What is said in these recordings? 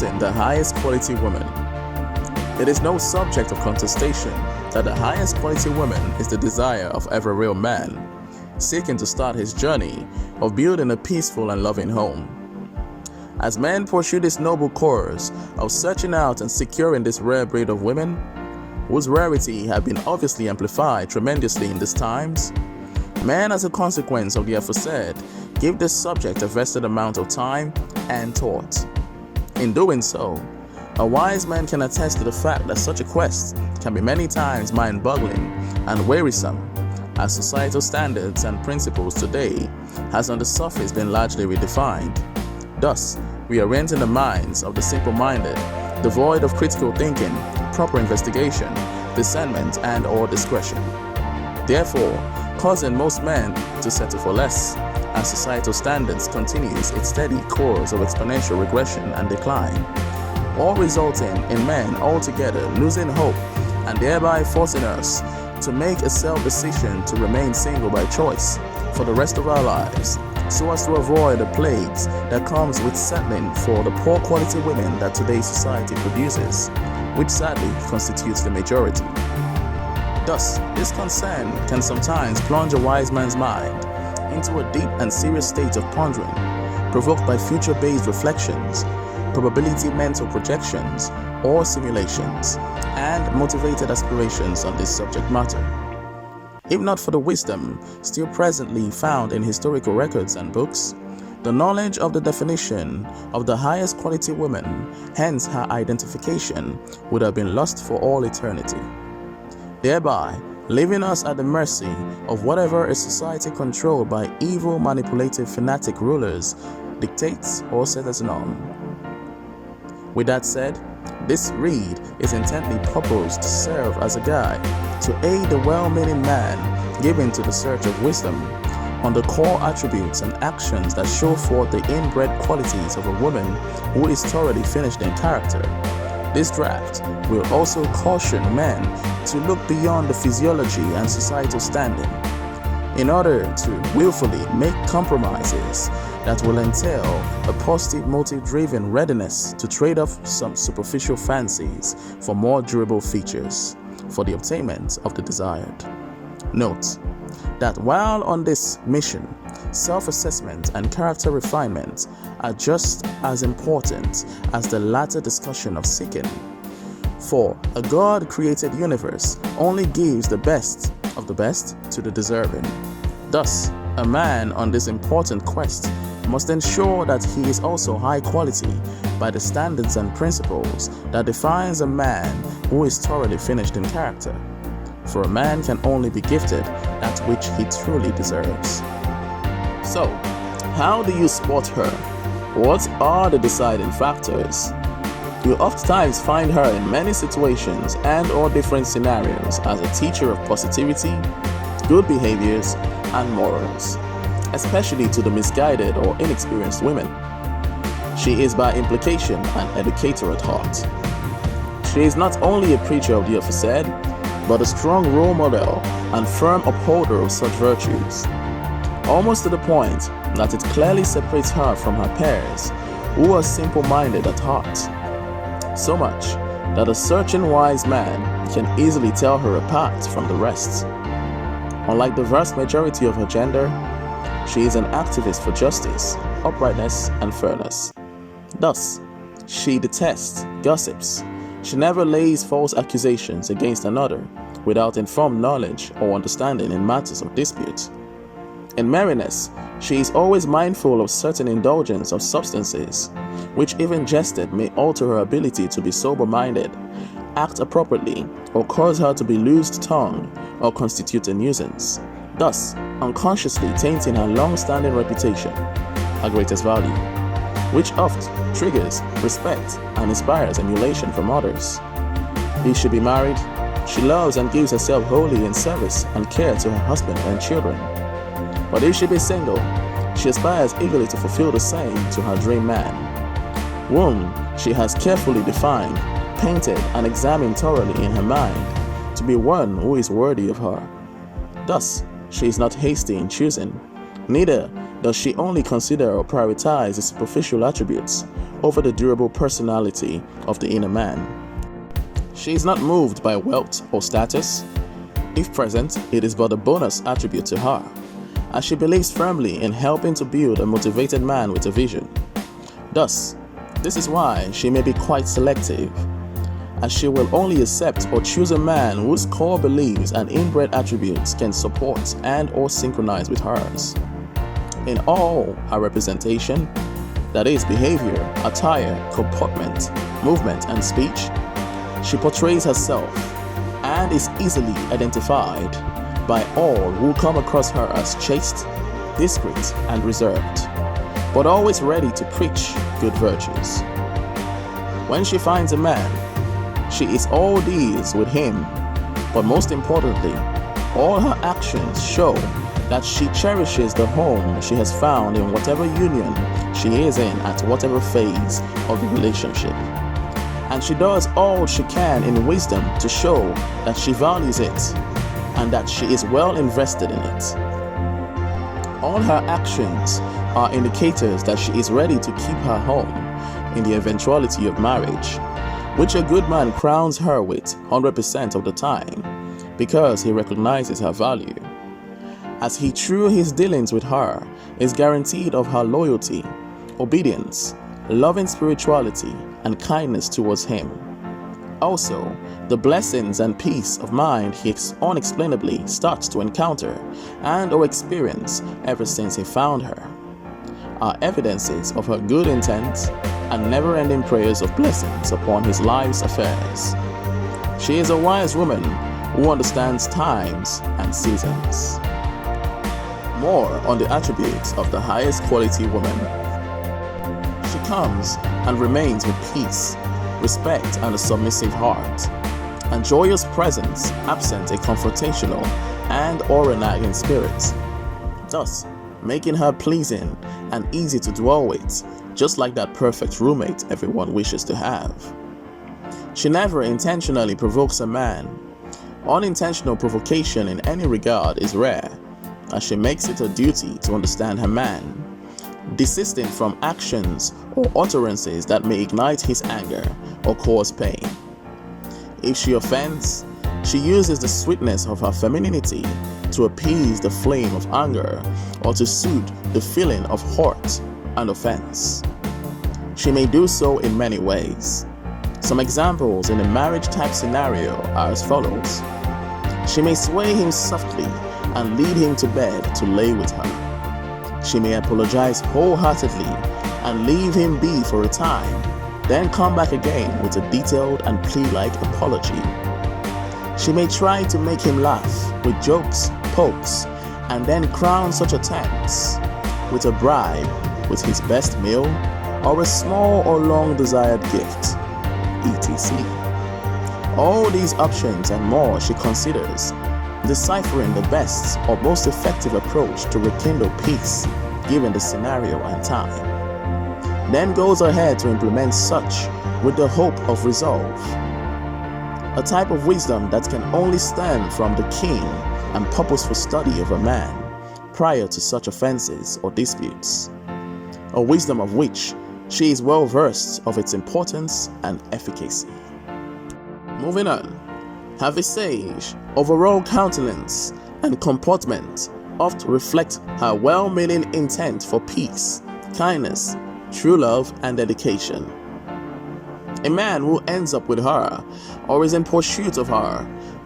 choosing the highest quality woman. It is no subject of contestation that the highest quality woman is the desire of every real man, seeking to start his journey of building a peaceful and loving home. As men pursue this noble course of searching out and securing this rare breed of women, whose rarity have been obviously amplified tremendously in these times, men, as a consequence of the aforesaid, give this subject a vested amount of time and thought. In doing so, a wise man can attest to the fact that such a quest can be many times mind-boggling and wearisome, as societal standards and principles today has on the surface been largely redefined, thus reorienting the minds of the simple-minded, devoid of critical thinking, proper investigation, discernment, and/or discretion. Therefore, causing most men to settle for less, as societal standards continues its steady course of exponential regression and decline, all resulting in men altogether losing hope and thereby forcing us to make a self-decision to remain single by choice for the rest of our lives, so as to avoid the plagues that comes with settling for the poor quality women that today's society produces, which sadly constitutes the majority. Thus, this concern can sometimes plunge a wise man's mind into a deep and serious state of pondering, provoked by future-based reflections, probability mental projections or simulations, and motivated aspirations on this subject matter. If not for the wisdom still presently found in historical records and books, the knowledge of the definition of the highest quality woman, hence her identification, would have been lost for all eternity, thereby leaving us at the mercy of whatever a society controlled by evil, manipulative, fanatic rulers dictates or set as norm. With that said, this read is intently proposed to serve as a guide to aid the well-meaning man given to the search of wisdom on the core attributes and actions that show forth the inbred qualities of a woman who is thoroughly finished in character. This draft will also caution men to look beyond the physiology and societal standing in order to willfully make compromises that will entail a positive motive-driven readiness to trade off some superficial fancies for more durable features for the obtainment of the desired. Note that while on this mission, self-assessment and character refinement are just as important as the latter discussion of seeking. For a God-created universe only gives the best of the best to the deserving. Thus, a man on this important quest must ensure that he is also high quality by the standards and principles that defines a man who is thoroughly finished in character. For a man can only be gifted that which he truly deserves. So, how do you spot her? What are the deciding factors? You'll oftentimes find her in many situations and/or different scenarios as a teacher of positivity, good behaviors, and morals, especially to the misguided or inexperienced women. She is by implication an educator at heart. She is not only a preacher of the aforesaid, but a strong role model and firm upholder of such virtues, almost to the point that it clearly separates her from her peers, who are simple-minded at heart. So much that a searching wise man can easily tell her apart from the rest. Unlike the vast majority of her gender, she is an activist for justice, uprightness, and fairness. Thus, she detests gossips. She never lays false accusations against another without informed knowledge or understanding in matters of dispute. In merriness, she is always mindful of certain indulgence of substances, which even jested may alter her ability to be sober-minded, act appropriately, or cause her to be loose-tongued or constitute a nuisance, thus unconsciously tainting her long-standing reputation, her greatest value, which oft triggers respect and inspires emulation from others. If she be married, she loves and gives herself wholly in service and care to her husband and children. But if she be single, she aspires eagerly to fulfill the same to her dream man, whom she has carefully defined, painted, and examined thoroughly in her mind to be one who is worthy of her. Thus, she is not hasty in choosing, neither does she only consider or prioritize the superficial attributes over the durable personality of the inner man. She is not moved by wealth or status. If present, it is but a bonus attribute to her, as she believes firmly in helping to build a motivated man with a vision. Thus, this is why she may be quite selective, as she will only accept or choose a man whose core beliefs and inbred attributes can support and or synchronize with hers. In all her representation, that is behavior, attire, comportment, movement, and speech, she portrays herself and is easily identified by all who come across her as chaste, discreet, and reserved, but always ready to preach good virtues. When she finds a man, she is all these with him, but most importantly, all her actions show that she cherishes the home she has found in whatever union she is in at whatever phase of the relationship. And she does all she can in wisdom to show that she values it and that she is well invested in it. All her actions are indicators that she is ready to keep her home in the eventuality of marriage, which a good man crowns her with 100% of the time because he recognizes her value, as he through his dealings with her is guaranteed of her loyalty, obedience, loving spirituality, and kindness towards him. Also, the blessings and peace of mind he unexplainably starts to encounter and or experience ever since he found her are evidences of her good intent and never-ending prayers of blessings upon his life's affairs. She is a wise woman who understands times and seasons. More on the attributes of the highest quality woman. She comes and remains with peace, respect, and a submissive heart, and joyous presence absent a confrontational and or a nagging spirit, thus making her pleasing and easy to dwell with, just like that perfect roommate everyone wishes to have. She never intentionally provokes a man. Unintentional provocation in any regard is rare, as she makes it a duty to understand her man, desisting from actions or utterances that may ignite his anger or cause pain. If she offends, she uses the sweetness of her femininity to appease the flame of anger or to soothe the feeling of hurt and offense. She may do so in many ways. Some examples in a marriage type scenario are as follows. She may sway him softly and lead him to bed to lay with her. She may apologize wholeheartedly and leave him be for a time, then come back again with a detailed and plea-like apology. She may try to make him laugh with jokes, pokes, and then crown such attempts with a bribe with his best meal or a small or long desired gift, etc. All these options and more she considers, deciphering the best or most effective approach to rekindle peace given the scenario and time, then goes ahead to implement such with the hope of resolve. A type of wisdom that can only stem from the keen and purposeful study of a man prior to such offenses or disputes, a wisdom of which she is well versed of its importance and efficacy. Moving on, her visage, overall countenance, and comportment oft reflect her well-meaning intent for peace, kindness, true love, and dedication. A man who ends up with her or is in pursuit of her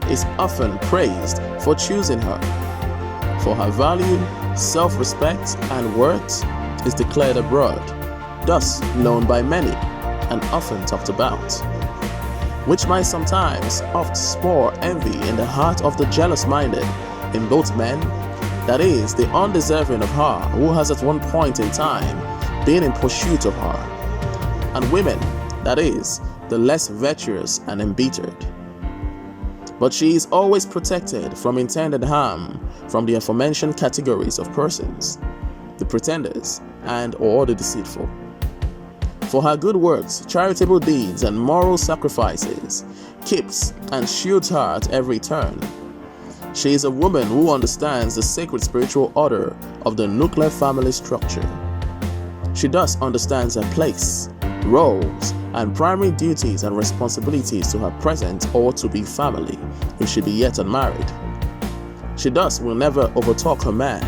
is often praised for choosing her, for her value, self-respect, and worth is declared abroad, thus known by many and often talked about, which might sometimes oft spur envy in the heart of the jealous-minded in both men, that is, the undeserving of her who has at one point in time been in pursuit of her, and women, that is, the less virtuous and embittered. But she is always protected from intended harm from the aforementioned categories of persons, the pretenders and or the deceitful. For her good works, charitable deeds, and moral sacrifices, keeps and shields her at every turn. She is a woman who understands the sacred spiritual order of the nuclear family structure. She thus understands her place, roles, and primary duties and responsibilities to her present or to-be family if she be yet unmarried. She thus will never overtalk her man,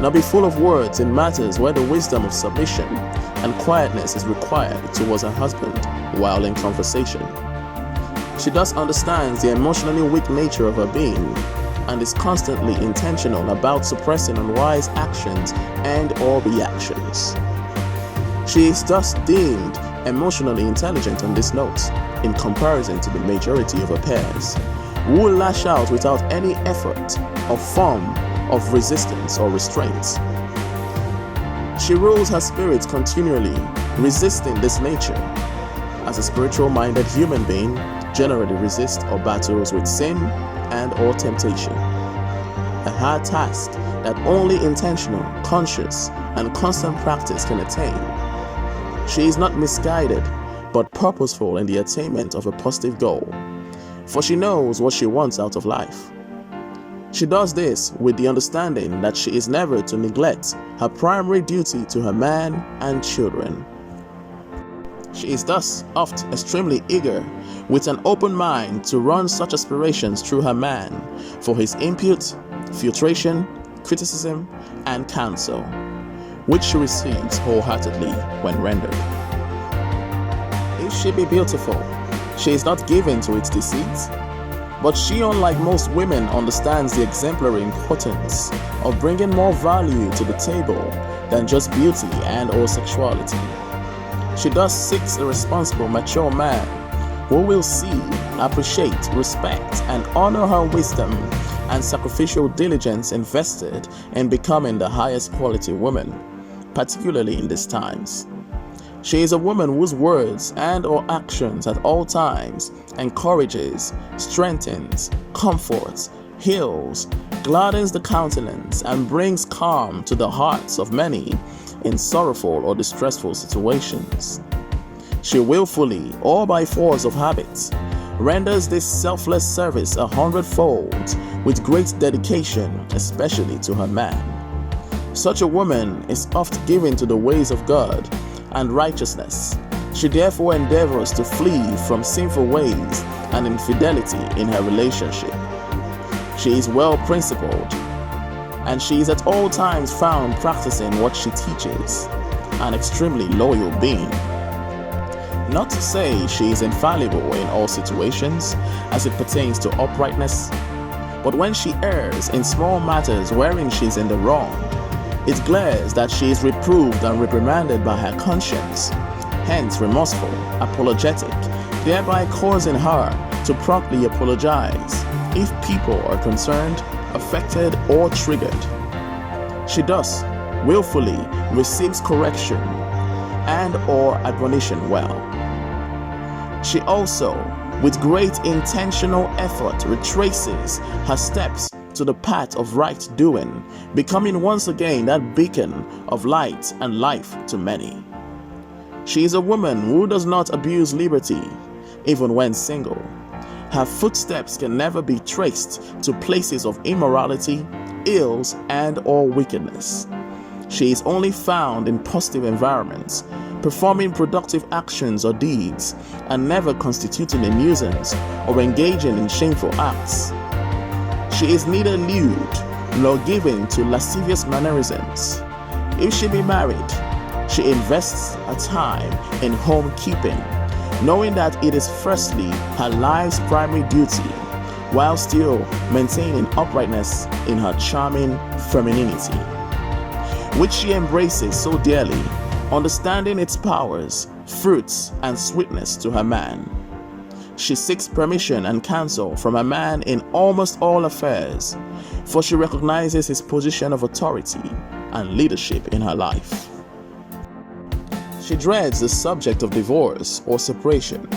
nor be full of words in matters where the wisdom of submission and quietness is required towards her husband while in conversation. She thus understands the emotionally weak nature of her being and is constantly intentional about suppressing unwise actions and or reactions. She is thus deemed emotionally intelligent on this note in comparison to the majority of her peers, who will lash out without any effort or form of resistance or restraint. She rules her spirit continually, resisting this nature. As a spiritual-minded human being, generally resists or battles with sin and or temptation. A hard task that only intentional, conscious, and constant practice can attain. She is not misguided, but purposeful in the attainment of a positive goal, for she knows what she wants out of life. She does this with the understanding that she is never to neglect her primary duty to her man and children. She is thus oft extremely eager, with an open mind, to run such aspirations through her man for his input, filtration, criticism, and counsel, which she receives wholeheartedly when rendered. If she be beautiful, she is not given to its deceits, but she, unlike most women, understands the exemplary importance of bringing more value to the table than just beauty and or sexuality. She thus seeks a responsible, mature man who will see, appreciate, respect, and honor her wisdom and sacrificial diligence invested in becoming the highest quality woman, particularly in these times. She is a woman whose words and or actions at all times encourages, strengthens, comforts, heals, gladdens the countenance, and brings calm to the hearts of many in sorrowful or distressful situations. She willfully, or by force of habit, renders this selfless service 100-fold with great dedication, especially to her man. Such a woman is oft given to the ways of God and righteousness. She therefore endeavors to flee from sinful ways and infidelity in her relationship. She is well principled, and she is at all times found practicing what she teaches, an extremely loyal being. Not to say she is infallible in all situations as it pertains to uprightness, but when she errs in small matters wherein she is in the wrong, it glares that she is reproved and reprimanded by her conscience, hence remorseful, apologetic, thereby causing her to promptly apologize if people are concerned, affected, or triggered. She thus willfully receives correction and or admonition well. She also, with great intentional effort, retraces her steps to the path of right doing, becoming once again that beacon of light and life to many. She is a woman who does not abuse liberty, even when single. Her footsteps can never be traced to places of immorality, ills, and or wickedness. She is only found in positive environments, performing productive actions or deeds, and never constituting a nuisance or engaging in shameful acts. She is neither lewd nor given to lascivious mannerisms. If she be married, she invests her time in homekeeping, knowing that it is firstly her life's primary duty, while still maintaining uprightness in her charming femininity, which she embraces so dearly, understanding its powers, fruits, and sweetness to her man. She seeks permission and counsel from her man in almost all affairs, for she recognizes his position of authority and leadership in her life. She dreads the subject of divorce or separation.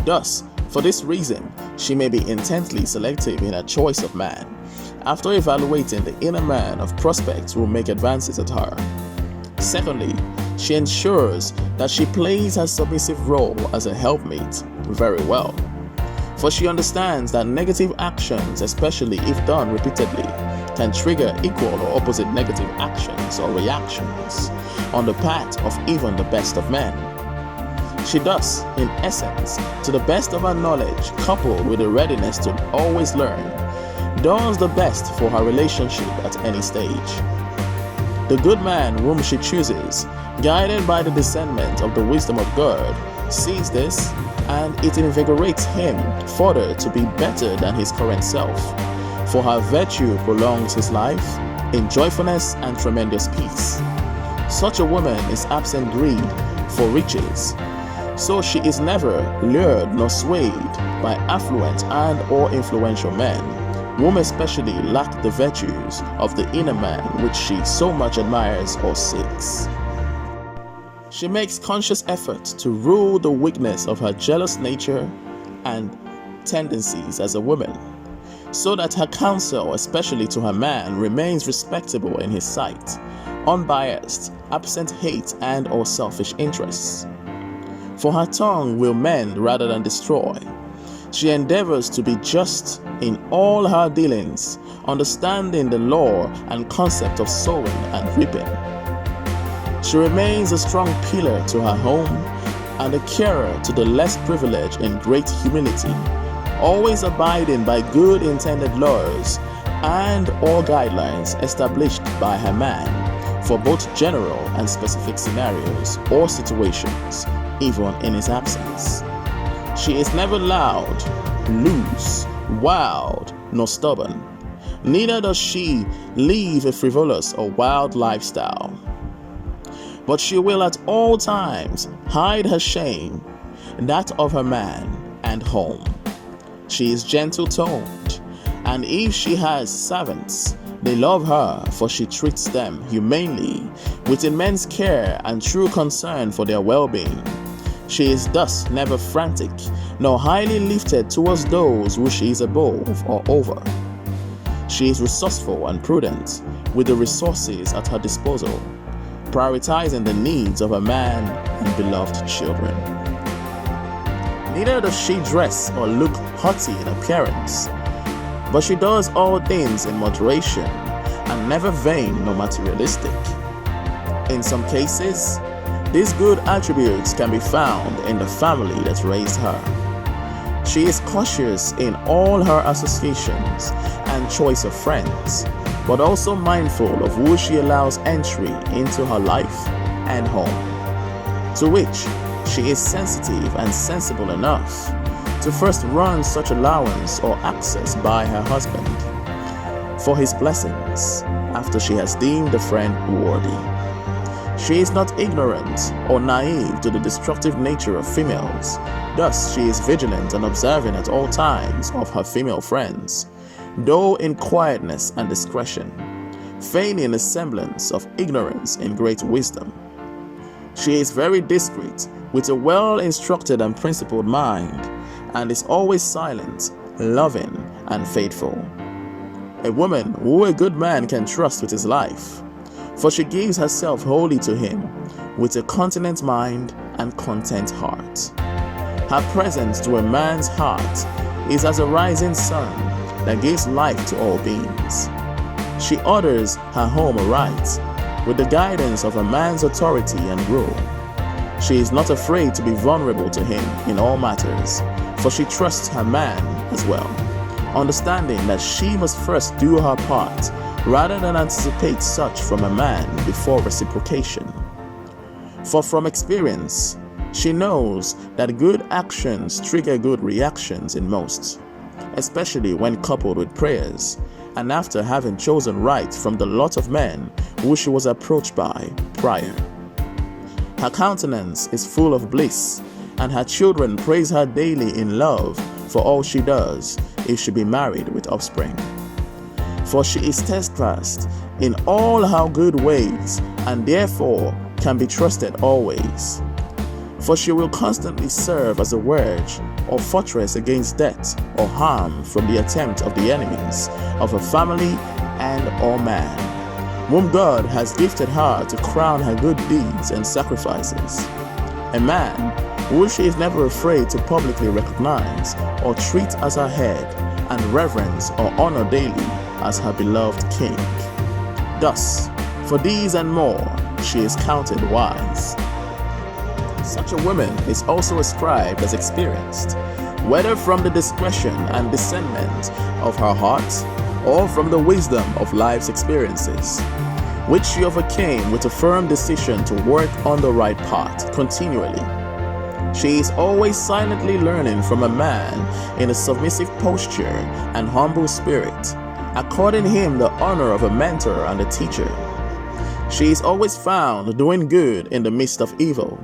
Thus, for this reason, she may be intensely selective in her choice of man, after evaluating the inner man of prospects who will make advances at her. Secondly, she ensures that she plays her submissive role as a helpmate very well, for she understands that negative actions, especially if done repeatedly, can trigger equal or opposite negative actions or reactions on the part of even the best of men. She does, in essence, to the best of her knowledge, coupled with a readiness to always learn, does the best for her relationship at any stage. The good man whom she chooses, guided by the discernment of the wisdom of God, sees this, and it invigorates him further to be better than his current self. For her virtue prolongs his life in joyfulness and tremendous peace. Such a woman is absent greed for riches, so she is never lured nor swayed by affluent and or influential men, whom especially lack the virtues of the inner man which she so much admires or seeks. She makes conscious effort to rule the weakness of her jealous nature and tendencies as a woman, so that her counsel, especially to her man, remains respectable in his sight, unbiased, absent hate and or selfish interests. For her tongue will mend rather than destroy. She endeavors to be just in all her dealings, understanding the law and concept of sowing and reaping. She remains a strong pillar to her home and a carer to the less privileged in great humility, always abiding by good intended laws and all guidelines established by her man for both general and specific scenarios or situations, even in his absence. She is never loud, loose, wild, nor stubborn. Neither does she live a frivolous or wild lifestyle. But she will at all times hide her shame, that of her man and home. She is gentle-toned, and if she has servants, they love her, for she treats them humanely, with immense care and true concern for their well-being. She is thus never frantic, nor highly lifted towards those who she is above or over. She is resourceful and prudent, with the resources at her disposal, prioritizing the needs of her man and beloved children. Neither does she dress or look haughty in appearance, but she does all things in moderation and never vain nor materialistic. In some cases, these good attributes can be found in the family that raised her. She is cautious in all her associations and choice of friends, but also mindful of who she allows entry into her life and home, to which she is sensitive and sensible enough to first run such allowance or access by her husband for his blessings after she has deemed the friend worthy. She is not ignorant or naive to the destructive nature of females. Thus, she is vigilant and observant at all times of her female friends, though in quietness and discretion, feigning a semblance of ignorance in great wisdom. She is very discreet, with a well-instructed and principled mind, and is always silent, loving, and faithful. A woman who a good man can trust with his life, for she gives herself wholly to him, with a continent mind and content heart. Her presence to a man's heart is as a rising sun that gives life to all beings. She orders her home aright, with the guidance of a man's authority and rule. She is not afraid to be vulnerable to him in all matters, for she trusts her man as well, understanding that she must first do her part rather than anticipate such from a man before reciprocation. For from experience, she knows that good actions trigger good reactions in most, especially when coupled with prayers, and after having chosen right from the lot of men who she was approached by prior. Her countenance is full of bliss, and her children praise her daily in love for all she does if she be married with offspring. For she is steadfast in all her good ways, and therefore can be trusted always. For she will constantly serve as a wedge or fortress against death or harm from the attempt of the enemies of her family and or man, whom God has gifted her to crown her good deeds and sacrifices. A man who she is never afraid to publicly recognize or treat as her head, and reverence or honor daily as her beloved king. Thus, for these and more, she is counted wise. Such a woman is also ascribed as experienced, whether from the discretion and discernment of her heart or from the wisdom of life's experiences, which she overcame with a firm decision to work on the right path continually. She is always silently learning from a man in a submissive posture and humble spirit, according him the honor of a mentor and a teacher. She is always found doing good in the midst of evil.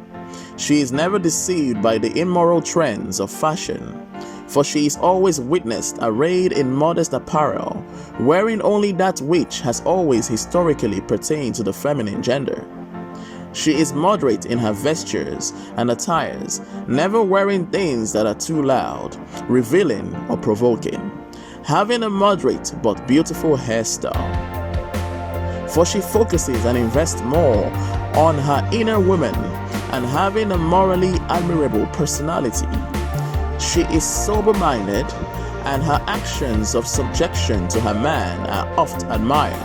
She is never deceived by the immoral trends of fashion, for she is always witnessed arrayed in modest apparel, wearing only that which has always historically pertained to the feminine gender. She is moderate in her vestures and attires, never wearing things that are too loud, revealing, or provoking, having a moderate but beautiful hairstyle. For she focuses and invests more on her inner woman and having a morally admirable personality. She is sober-minded, and her actions of subjection to her man are oft admired,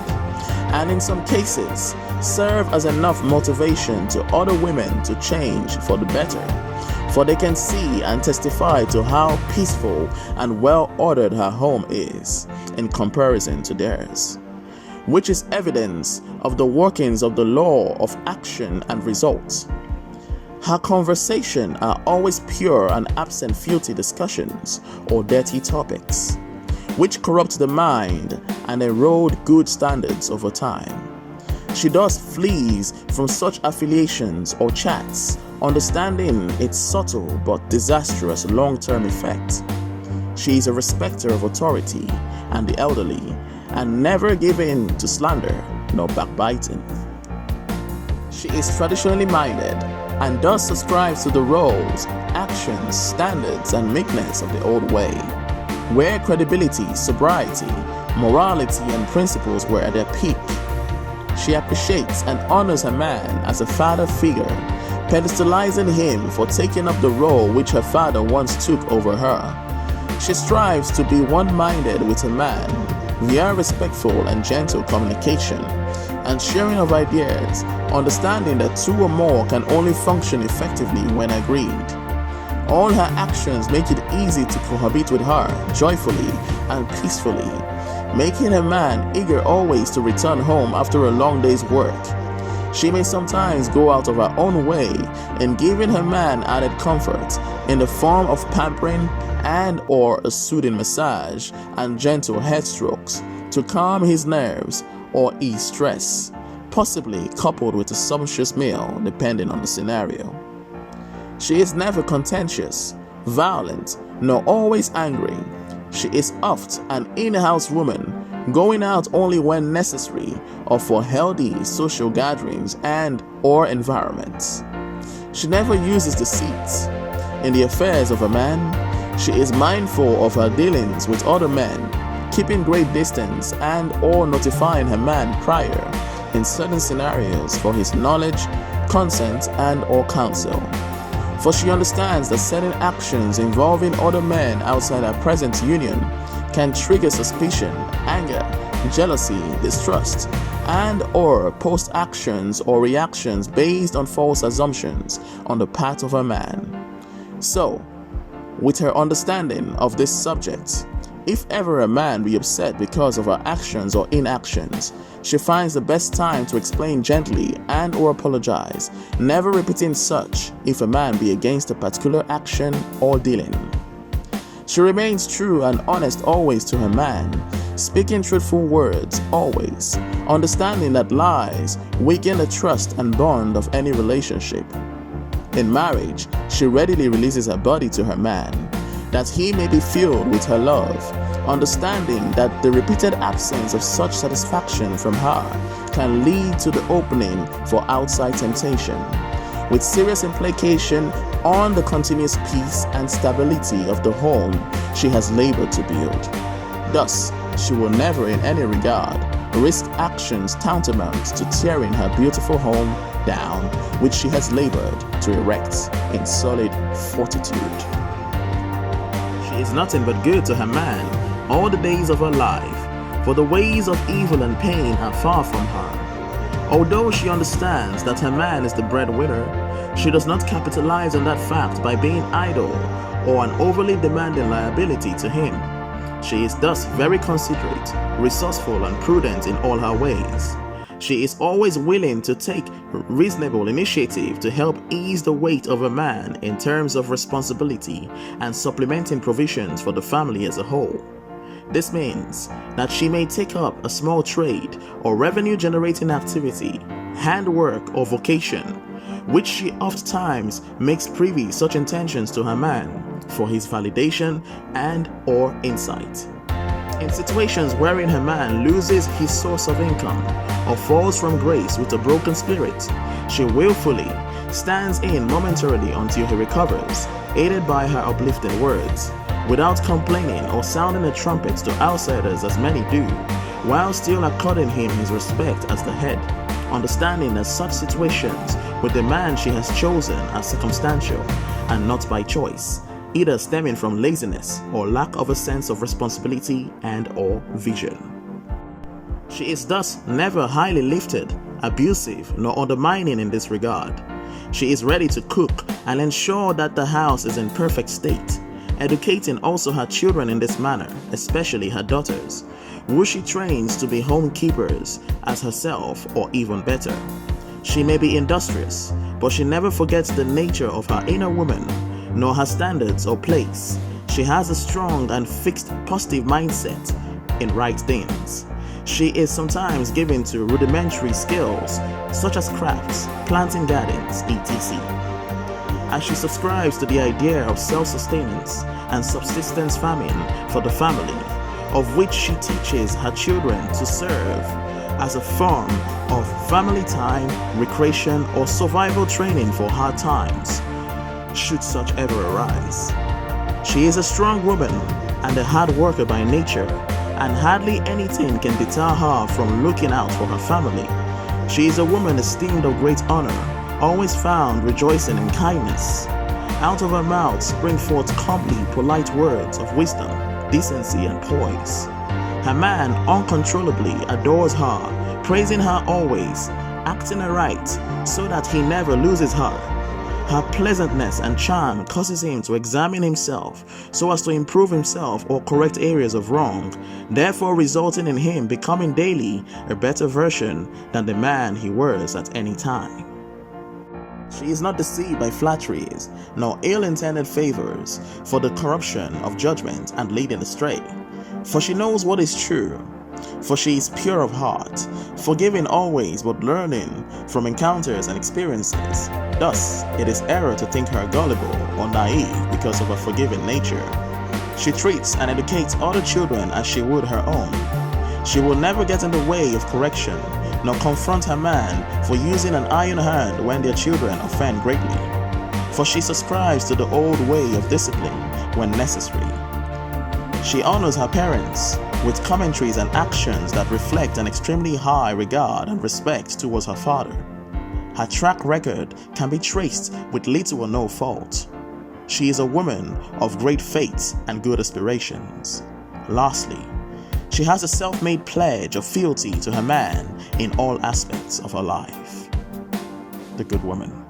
and in some cases serve as enough motivation to other women to change for the better, for they can see and testify to how peaceful and well-ordered her home is in comparison to theirs, which is evidence of the workings of the law of action and results. Her conversation are always pure and absent filthy discussions or dirty topics, which corrupt the mind and erode good standards over time. She thus flees from such affiliations or chats, understanding its subtle but disastrous long-term effect. She is a respecter of authority and the elderly, and never give in to slander nor backbiting. She is traditionally minded and thus subscribes to the roles, actions, standards, and meekness of the old way, where credibility, sobriety, morality, and principles were at their peak. She appreciates and honors her man as a father figure, pedestalizing him for taking up the role which her father once took over her. She strives to be one-minded with her man, via respectful and gentle communication and sharing of ideas, understanding that two or more can only function effectively when agreed. All her actions make it easy to cohabit with her joyfully and peacefully, making her man eager always to return home after a long day's work. She may sometimes go out of her own way in giving her man added comfort in the form of pampering and or a soothing massage and gentle head strokes to calm his nerves or ease stress, possibly coupled with a sumptuous meal depending on the scenario. She is never contentious, violent, nor always angry. She is oft an in-house woman, going out only when necessary or for healthy social gatherings and or environments. She never uses deceit. In the affairs of a man, she is mindful of her dealings with other men, keeping great distance and or notifying her man prior in certain scenarios for his knowledge, consent, and or counsel. For she understands that certain actions involving other men outside her present union can trigger suspicion, anger, jealousy, distrust, and or post actions or reactions based on false assumptions on the part of her man. So, with her understanding of this subject, if ever a man be upset because of her actions or inactions, she finds the best time to explain gently and or apologize, never repeating such if a man be against a particular action or dealing. She remains true and honest always to her man, speaking truthful words always, understanding that lies weaken the trust and bond of any relationship. In marriage, she readily releases her body to her man, that he may be filled with her love, understanding that the repeated absence of such satisfaction from her can lead to the opening for outside temptation, with serious implication on the continuous peace and stability of the home she has labored to build. Thus, she will never in any regard risk actions tantamount to tearing her beautiful home down, which she has labored to erect in solid fortitude. She is nothing but good to her man all the days of her life, for the ways of evil and pain are far from her. Although she understands that her man is the breadwinner, She does not capitalize on that fact by being idle or an overly demanding liability to him. She is thus very considerate, resourceful, and prudent in all her ways. She is always willing to take reasonable initiative to help ease the weight of a man in terms of responsibility and supplementing provisions for the family as a whole. This means that she may take up a small trade or revenue-generating activity, handwork or vocation, which she oftentimes makes privy such intentions to her man for his validation and or insight. In situations wherein her man loses his source of income or falls from grace with a broken spirit, she willfully stands in momentarily until he recovers, aided by her uplifting words, without complaining or sounding a trumpet to outsiders as many do, while still according him his respect as the head, understanding that such situations with the man she has chosen are circumstantial and not by choice, either stemming from laziness or lack of a sense of responsibility and or vision. She is thus never highly lifted, abusive, nor undermining in this regard. She is ready to cook and ensure that the house is in perfect state, educating also her children in this manner, especially her daughters, who she trains to be home keepers as herself or even better. She may be industrious, but she never forgets the nature of her inner woman, nor her standards or place. She has a strong and fixed positive mindset in right things. She is sometimes given to rudimentary skills such as crafts, planting gardens, etc. As she subscribes to the idea of self-sustenance and subsistence farming for the family, of which she teaches her children to serve as a form of family time, recreation, or survival training for hard times, should such ever arise. She is a strong woman and a hard worker by nature, and hardly anything can deter her from looking out for her family. She is a woman esteemed of great honor, always found rejoicing in kindness. Out of her mouth spring forth comely, polite words of wisdom, decency, and poise. Her man uncontrollably adores her, praising her always, acting aright, so that he never loses her. Her pleasantness and charm causes him to examine himself so as to improve himself or correct areas of wrong, therefore resulting in him becoming daily a better version than the man he was at any time. She is not deceived by flatteries, nor ill-intended favors for the corruption of judgment and leading astray, for she knows what is true. For she is pure of heart, forgiving always but learning from encounters and experiences. Thus, it is error to think her gullible or naive because of her forgiving nature. She treats and educates other children as she would her own. She will never get in the way of correction, nor confront her man for using an iron hand when their children offend greatly. For she subscribes to the old way of discipline when necessary. She honors her parents with commentaries and actions that reflect an extremely high regard and respect towards her father. Her track record can be traced with little or no fault. She is a woman of great faith and good aspirations. Lastly, she has a self-made pledge of fealty to her man in all aspects of her life. The Good Woman.